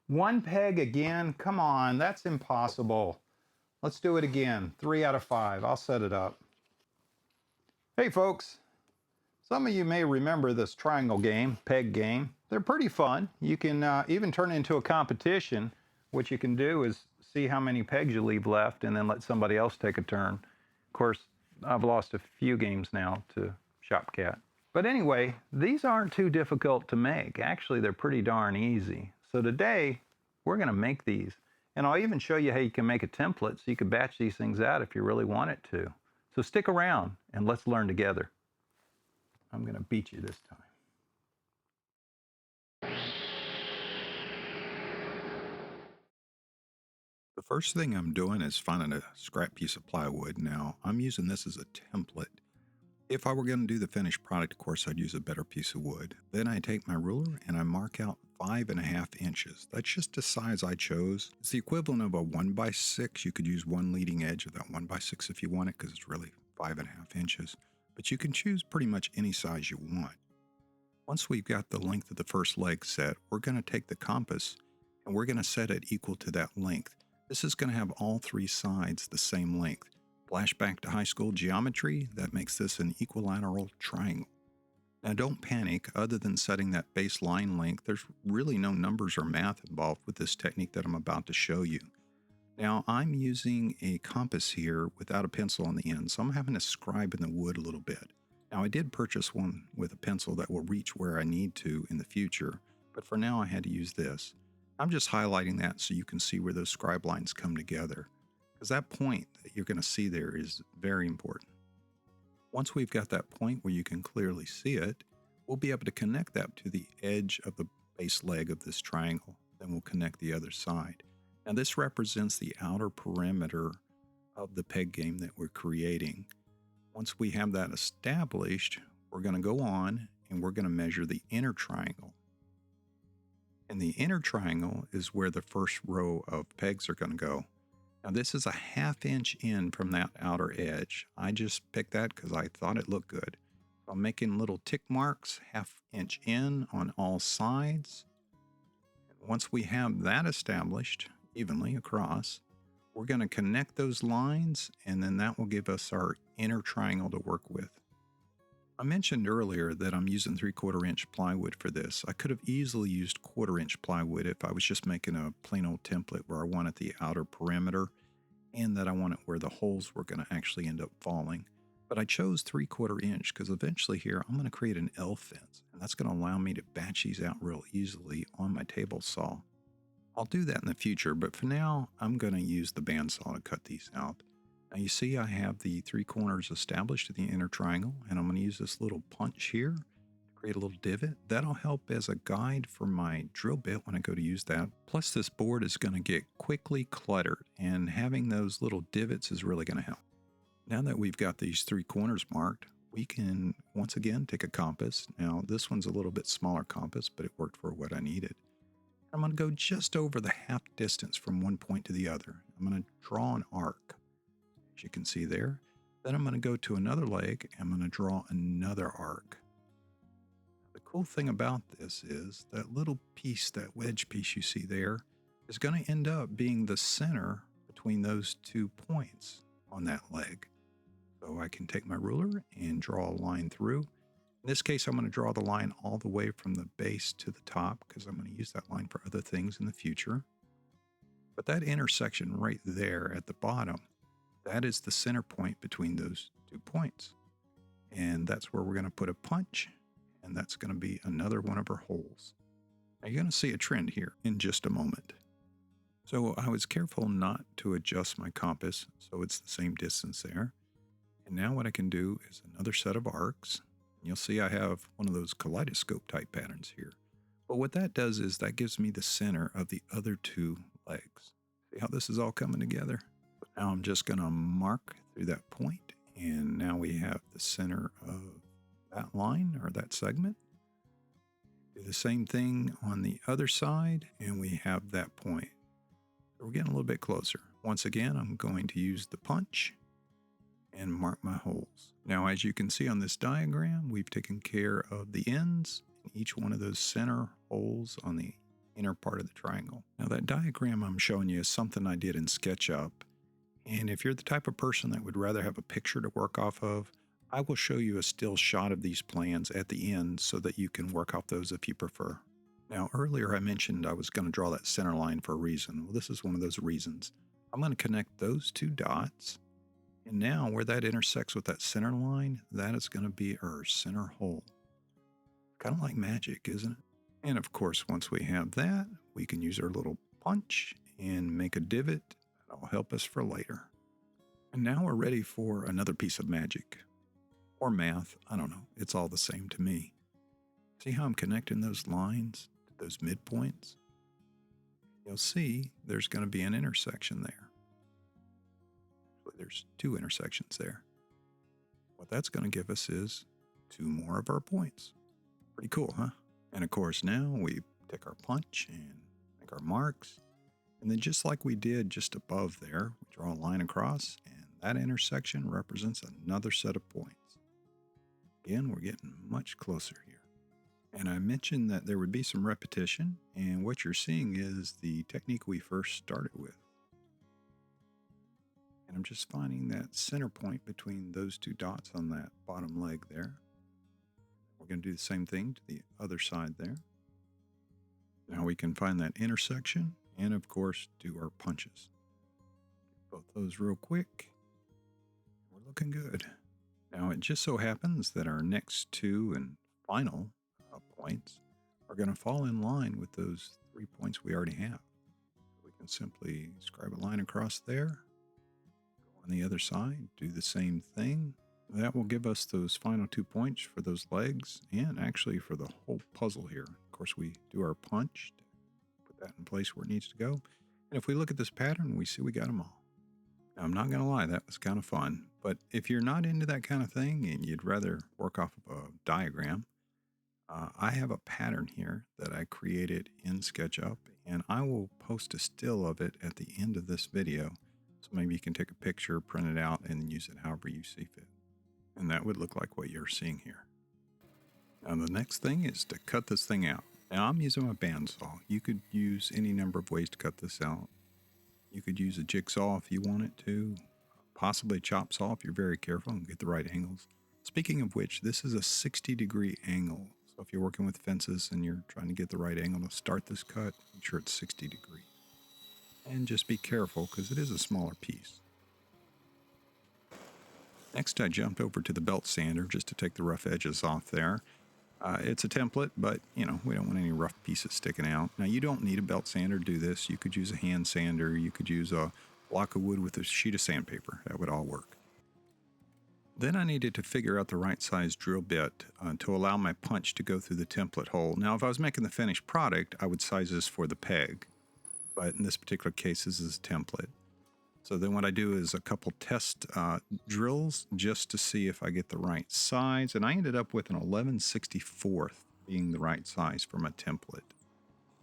One peg again? Come on, that's impossible. Let's do it again. 3 out of 5. I'll set it up. Hey folks, some of you may remember this triangle game, peg game. They're pretty fun. You can even turn it into a competition. What you can do is see how many pegs you leave left and then let somebody else take a turn. Of course, I've lost a few games now to Shopcat. But anyway, these aren't too difficult to make. Actually, they're pretty darn easy. So today, we're going to make these. And I'll even show you how you can make a template so you can batch these things out if you really want it to. So stick around and let's learn together. I'm going to beat you this time. The first thing I'm doing is finding a scrap piece of plywood. Now, I'm using this as a template. If I were going to do the finished product, of course, I'd use a better piece of wood. Then I take my ruler and I mark out 5.5 inches. That's just the size I chose. It's the equivalent of a 1x6. You could use one leading edge of that 1x6 if you want it, because it's really 5.5 inches. But you can choose pretty much any size you want. Once we've got the length of the first leg set, we're going to take the compass and we're going to set it equal to that length. This is going to have all three sides the same length. Flashback to high school geometry, that makes this an equilateral triangle. Now don't panic, other than setting that baseline length, there's really no numbers or math involved with this technique that I'm about to show you. Now I'm using a compass here without a pencil on the end, so I'm having to scribe in the wood a little bit. Now I did purchase one with a pencil that will reach where I need to in the future, but for now I had to use this. I'm just highlighting that so you can see where those scribe lines come together, because that point that you're going to see there is very important. Once we've got that point where you can clearly see it, we'll be able to connect that to the edge of the base leg of this triangle. Then we'll connect the other side. Now this represents the outer perimeter of the peg game that we're creating. Once we have that established, we're going to go on and we're going to measure the inner triangle. And the inner triangle is where the first row of pegs are going to go. Now this is a 1/2 inch in from that outer edge. I just picked that because I thought it looked good. So I'm making little tick marks, 1/2 inch in on all sides. And once we have that established evenly across, we're going to connect those lines, and then that will give us our inner triangle to work with. I mentioned earlier that I'm using 3/4 inch plywood for this. I could have easily used 1/4 inch plywood if I was just making a plain old template where I wanted the outer perimeter and that I wanted where the holes were going to actually end up falling. But I chose 3/4 inch because eventually here I'm going to create an L fence, and that's going to allow me to batch these out real easily on my table saw. I'll do that in the future, but for now I'm going to use the bandsaw to cut these out. Now you see I have the 3 corners established at the inner triangle, and I'm going to use this little punch here to create a little divot. That'll help as a guide for my drill bit when I go to use that. Plus this board is going to get quickly cluttered, and having those little divots is really going to help. Now that we've got these 3 corners marked, we can once again take a compass. Now this one's a little bit smaller compass, but it worked for what I needed. I'm going to go just over the half distance from one point to the other. I'm going to draw an arc. As you can see there. Then I'm going to go to another leg and I'm going to draw another arc. The cool thing about this is that little piece, that wedge piece you see there, is going to end up being the center between those 2 points on that leg. So I can take my ruler and draw a line through. In this case, I'm going to draw the line all the way from the base to the top because I'm going to use that line for other things in the future. But that intersection right there at the bottom, that is the center point between those 2 points. And that's where we're going to put a punch, and that's going to be another one of our holes. Now you're going to see a trend here in just a moment. So I was careful not to adjust my compass so it's the same distance there. And now what I can do is another set of arcs. You'll see I have one of those kaleidoscope type patterns here. But what that does is that gives me the center of the other 2 legs. See how this is all coming together? Now I'm just going to mark through that point, and now we have the center of that line or that segment. Do the same thing on the other side, and we have that point. So we're getting a little bit closer. Once again, I'm going to use the punch and mark my holes. Now, as you can see on this diagram, we've taken care of the ends, and each one of those center holes on the inner part of the triangle. Now that diagram I'm showing you is something I did in SketchUp. And if you're the type of person that would rather have a picture to work off of, I will show you a still shot of these plans at the end so that you can work off those if you prefer. Now, earlier I mentioned I was going to draw that center line for a reason. Well, this is one of those reasons. I'm going to connect those two dots. And now where that intersects with that center line, that is going to be our center hole. Kind of like magic, isn't it? And of course, once we have that, we can use our little punch and make a divot. That'll help us for later. And now we're ready for another piece of magic. Or math, I don't know. It's all the same to me. See how I'm connecting those lines to those midpoints? You'll see there's going to be an intersection there. There's two intersections there. What that's going to give us is two more of our points. Pretty cool, huh? And of course, now we take our punch and make our marks. And then just like we did just above there, we draw a line across, and that intersection represents another set of points. Again, we're getting much closer here. And I mentioned that there would be some repetition, and what you're seeing is the technique we first started with. And I'm just finding that center point between those two dots on that bottom leg there. We're going to do the same thing to the other side there. Now we can find that intersection and, of course, do our punches. Both those real quick. We're looking good. Now it just so happens that our next two and final points are going to fall in line with those 3 points we already have. We can simply scribe a line across there. On the other side, do the same thing. That will give us those final 2 points for those legs and actually for the whole puzzle here. Of course, we do our punch to put that in place where it needs to go. And if we look at this pattern, we see we got them all. Now, I'm not going to lie, that was kind of fun. But if you're not into that kind of thing and you'd rather work off of a diagram, I have a pattern here that I created in SketchUp, and I will post a still of it at the end of this video. So maybe you can take a picture, print it out, and use it however you see fit. And that would look like what you're seeing here. Now the next thing is to cut this thing out. Now I'm using my bandsaw. You could use any number of ways to cut this out. You could use a jigsaw if you wanted to, possibly a chop saw if you're very careful and get the right angles. Speaking of which, this is a 60-degree angle. So if you're working with fences and you're trying to get the right angle to start this cut, make sure it's 60 degrees. And just be careful because it is a smaller piece. Next, I jumped over to the belt sander just to take the rough edges off there. It's a template, but we don't want any rough pieces sticking out. Now, you don't need a belt sander to do this. You could use a hand sander. You could use a block of wood with a sheet of sandpaper. That would all work. Then I needed to figure out the right size drill bit to allow my punch to go through the template hole. Now, if I was making the finished product, I would size this for the peg. But in this particular case, this is a template. So then what I do is a couple test drills just to see if I get the right size. And I ended up with an 11/64 being the right size for my template.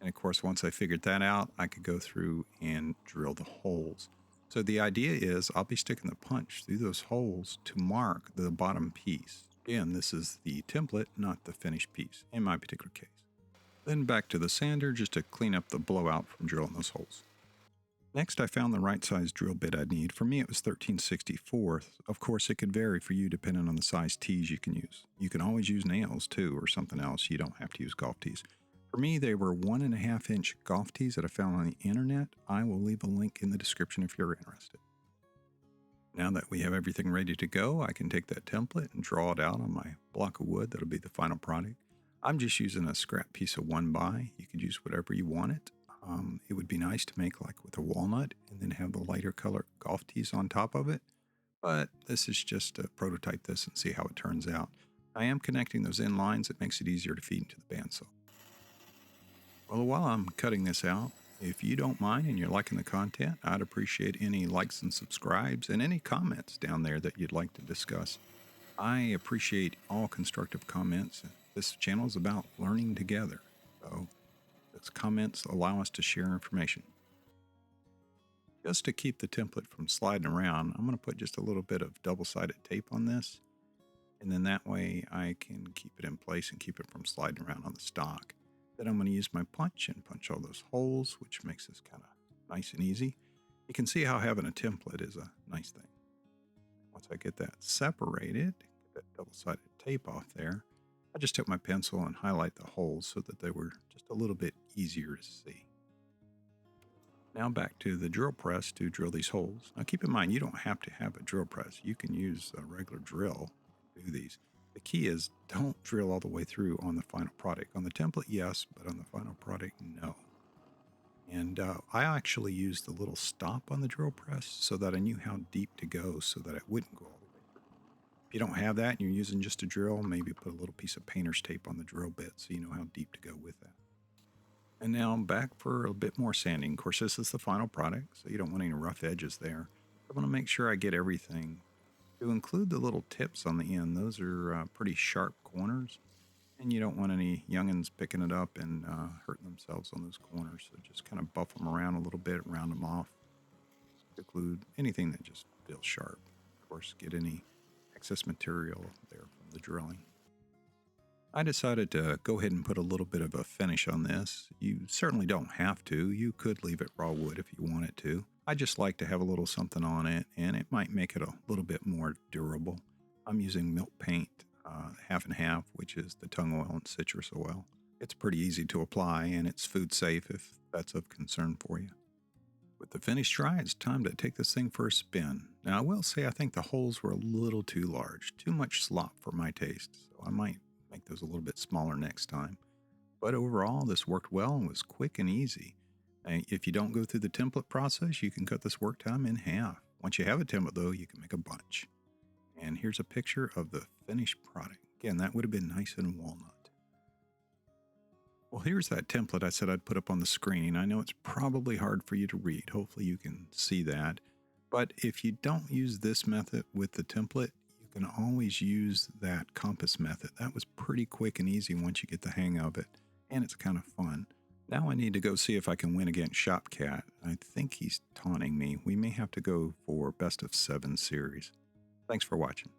And of course, once I figured that out, I could go through and drill the holes. So the idea is I'll be sticking the punch through those holes to mark the bottom piece. Again, this is the template, not the finished piece in my particular case. Then back to the sander just to clean up the blowout from drilling those holes. Next, I found the right size drill bit I'd need. For me, it was 13/64. Of course, it could vary for you depending on the size tees you can use. You can always use nails too or something else. You don't have to use golf tees. For me, they were 1.5-inch golf tees that I found on the internet. I will leave a link in the description if you're interested. Now that we have everything ready to go, I can take that template and draw it out on my block of wood. That'll be the final product. I'm just using a scrap piece of 1x. You could use whatever you want it. It would be nice to make like with a walnut and then have the lighter color golf tees on top of it. But this is just to prototype this and see how it turns out. I am connecting those end lines. It makes it easier to feed into the bandsaw. Well, while I'm cutting this out, if you don't mind and you're liking the content, I'd appreciate any likes and subscribes and any comments down there that you'd like to discuss. I appreciate all constructive comments. This channel is about learning together. So those comments allow us to share information. Just to keep the template from sliding around, I'm going to put just a little bit of double-sided tape on this. And then that way I can keep it in place and keep it from sliding around on the stock. Then I'm going to use my punch and punch all those holes, which makes this kind of nice and easy. You can see how having a template is a nice thing. Once I get that separated, get that double-sided tape off there, I just took my pencil and highlight the holes so that they were just a little bit easier to see. Now back to the drill press to drill these holes. Now keep in mind, you don't have to have a drill press. You can use a regular drill to do these. The key is don't drill all the way through on the final product. On the template, yes, but on the final product, no. And I actually used the little stop on the drill press so that I knew how deep to go so that it wouldn't go all the way through. If you don't have that and you're using just a drill, maybe put a little piece of painter's tape on the drill bit so you know how deep to go with that. And now back for a bit more sanding. Of course, this is the final product, so you don't want any rough edges there. I want to make sure I get everything. To include the little tips on the end, those are pretty sharp corners, and you don't want any youngins picking it up and hurting themselves on those corners. So just kind of buff them around a little bit, round them off. Include anything that just feels sharp. Of course, get any excess material there from the drilling. I decided to go ahead and put a little bit of a finish on this. You certainly don't have to. You could leave it raw wood if you wanted to. I just like to have a little something on it, and it might make it a little bit more durable. I'm using milk paint, half and half, which is the tung oil and citrus oil. It's pretty easy to apply, and it's food safe if that's of concern for you. With the finish dry, it's time to take this thing for a spin. Now, I will say I think the holes were a little too large, too much slop for my taste, so I might make those a little bit smaller next time. But overall, this worked well and was quick and easy. And if you don't go through the template process, you can cut this work time in half. Once you have a template, though, you can make a bunch. And here's a picture of the finished product. Again, that would have been nice and walnut. Well, here's that template I said I'd put up on the screen. I know it's probably hard for you to read. Hopefully you can see that. But if you don't use this method with the template, you can always use that compass method. That was pretty quick and easy once you get the hang of it, and it's kind of fun. Now I need to go see if I can win against Shopcat. I think he's taunting me. We may have to go for best of 7 series. Thanks for watching.